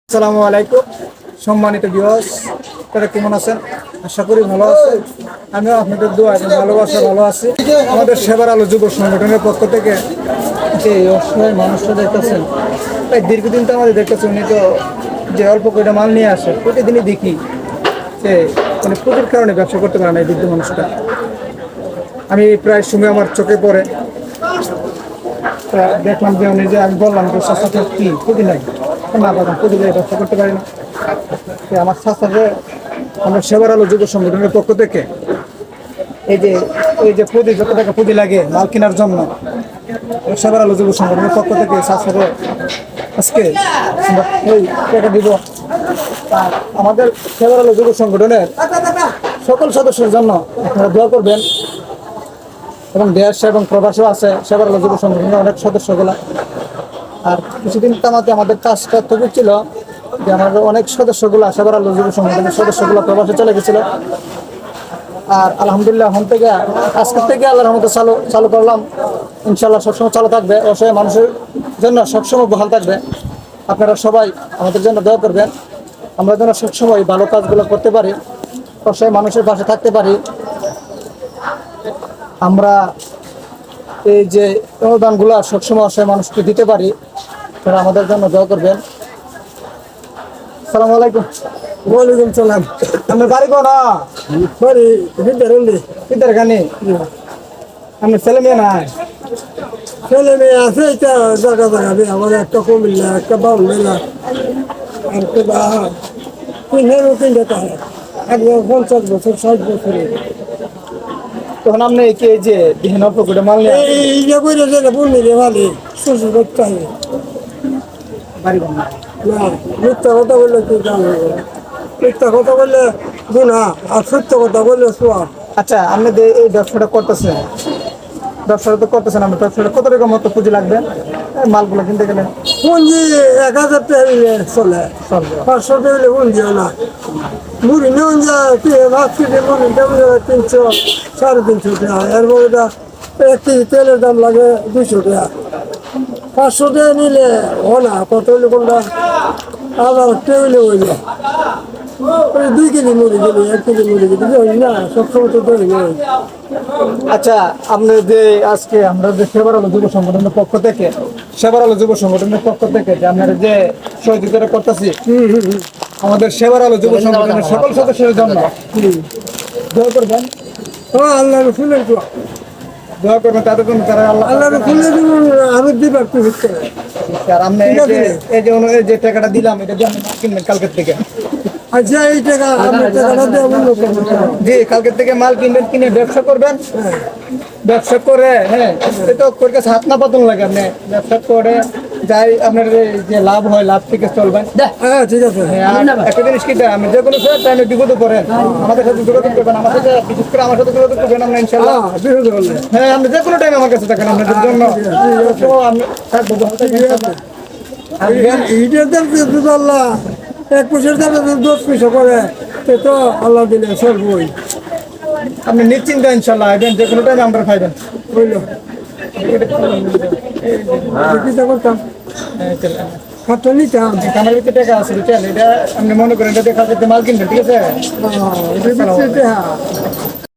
আসসালামু আলাইকুম সম্মানিত ভিউয়ার্স, আপনারা কেমন আছেন? আশা করি ভালো আছেন। আমিও আপনাদের দোয়া এবং ভালোবাসা ভালো আছি। আমাদের সেবার আলো যুব সংগঠনের পক্ষ থেকে যে অসহায় মানুষরা দেখতেছেন, তাই দীর্ঘদিন তো আমাদের দেখতেছেন, উনি তো যে অল্প কয়টা মাল নিয়ে আসে প্রতিদিনই দেখি যে মানে প্রচুর কারণে ব্যবসা করতে পারে না এই বৃদ্ধ মানুষটা। আমি প্রায় সময় আমার চোখে পড়ে, তা দেখলাম যে উনি যে আমি বললাম যে স্বাস্থ্য কি প্রতি নাই না পাতাম প্রতিদিন ব্যবসা করতে পারি না। আমার স্বাস্থ্যে আমরা সেবার আলো যুব সংগঠনের পক্ষ থেকে এই যে পুঁজি যত টাকা পুঁজি লাগে মাল কেনার জন্য সেবার আলো যুব সংগঠনের পক্ষ থেকে স্বাস্থ্যে আজকে আমরা এই টাকা দিব। আর আমাদের সেবার আলো যুব সংগঠনের সকল সদস্যের জন্য আপনারা দোয়া করবেন এবং দেশ এবং প্রবাসীও আছে সেবার আলো যুব সংগঠনের অনেক সদস্যগুলা। আর কিছুদিন তামাতে আমাদের কাজটা তবু ছিল যে আমাদের অনেক সদস্যগুলো সেবার আলো যুব সংগঠনের সদস্যগুলো প্রবাসে চলে গেছিল। আর আলহামদুলিল্লাহ এখন থেকে আজকের থেকে আল্লাহর রহমতে চালু করলাম। ইনশাল্লাহ সবসময় চালু থাকবে, অসহায় মানুষের জন্য সবসময় বহাল থাকবে। আপনারা সবাই আমাদের জন্য দোয়া করবেন, আমরা যেন সবসময় ভালো কাজগুলো করতে পারি, অসহায় মানুষের পাশে থাকতে পারি। আমরা এই যে অনুদানগুলো সবসময় অসহায় মানুষকে দিতে পারি, তারা আমাদের জন্য দোয়া করবেন। আসসালামু আলাইকুম। ওয়ালাইকুম সালাম। আপনার বাড়ি কোন? বাড়ি বিদ্যারল্লি। বিদ্যারখানি। আপনার ছেলে মেয়ে নাই? ছেলে মেয়ে আছে, এটা জায়গা জায়গা আমার একটা কুমিল্লা, একটা বাউন্ডেলা, একটা তিনটা তাহলে একবার 50 বছর 60 বছরের। তখন আপনি কি এই যে দিন অল্প করে মাল নিয়ে এই যে করে যেটা বললি রে ভালি শ্বশুর করতে হবে বাড়ি বানান? না, মিথ্যা কথা বললে কি কাম হবে? মিথ্যা কথা বললে গুনাহ, আর সত্য কথা বললে সোয়াব। আচ্ছা, আপনি যে এই ব্যবসাটা করতেছেন, ব্যবসাটা তো করতেছেন, আপনার ব্যবসাটা কত রকম মতো পুঁজি লাগবে এই মালগুলো কিনতে গেলে? পুঁজি 1000 টাকা হইলে চলে, চলবে? 500 টাকা হইলে পুঁজিও না। মুড়ি নেওয়া যায়, ভাত খেতে মুড়ি কেমন 300 350 টাকা। এর মধ্যে 1 কেজি তেলের দাম লাগে 200 টাকা। 500 টাকা নিলে ও না, কত হইলে কোনটা 1000 টাকা হইলে হইলে 2 কেজি মুড়ি দিলি, 1 কেজি মুড়ি দিলি ওই না, সবসময় তো ধরে নেই। আচ্ছা, আপনার যে আজকে আমরা যে সেবার আলো যুব সংগঠনের পক্ষ থেকে সেবার আলো যুব সংগঠনের পক্ষ থেকে যে আপনারা যে সহযোগিতা করতেছি আমাদের সেবার আলো যুব সংগঠনের সকল সদস্যের জন্য দোয়া করবেন। আল্লাহ রসুলের দোয়া, দোয়া করবেন তাদের জন্য, তারা আল্লাহ রসুলের আমি দিবার তো হচ্ছে। আর আমরা এই যে টাকাটা দিলাম, এটা দিয়ে আপনি মাল কিনবেন কালকের থেকে। আচ্ছা, এই টাকা আমি টাকাটা দিয়ে অন্য করবো। জি, কালকের থেকে মাল কিনবেন, কিনে ব্যবসা করবেন। ব্যবসা করে এটা তোর কাছে হাত না পাতন লাগে, আপনি ব্যবসা করে যাই আপনার যে লাভ হয় লাভ থেকে চলবেন। হ্যাঁ, ঠিক আছে। একটা জিনিস কি, আমি যে কোনো টাইমে বিপদে পড়েন আমাদের সাথে যোগাযোগ করবেন, আমার সাথে বিশেষ করে আমার সাথে যোগাযোগ করবেন। আমরা ইনশাল্লাহ হ্যাঁ, আপনি যে কোনো টাইমে আমার কাছে থাকেন, আপনাদের জন্য আমি থাকবো। ঈদের দাম কিন্তু আল্লাহ 1 পয়সার দাম 10 পয়সা করে, সে তো আল্লাহ দিলে সর্বই। আপনি নিশ্চিন্তে ইনশাল্লাহ আসবেন, যে কোনো টাইমে আমরা খাইবেন। বুঝলো, চিন্তা করতাম খাটটা নিতাম। আমার ভিতরে টাকা আছে, বুঝছেন? এটা আপনি মনে করেন এটা দেখা যাচ্ছে মাল কিনবেন, ঠিক আছে? হ্যাঁ।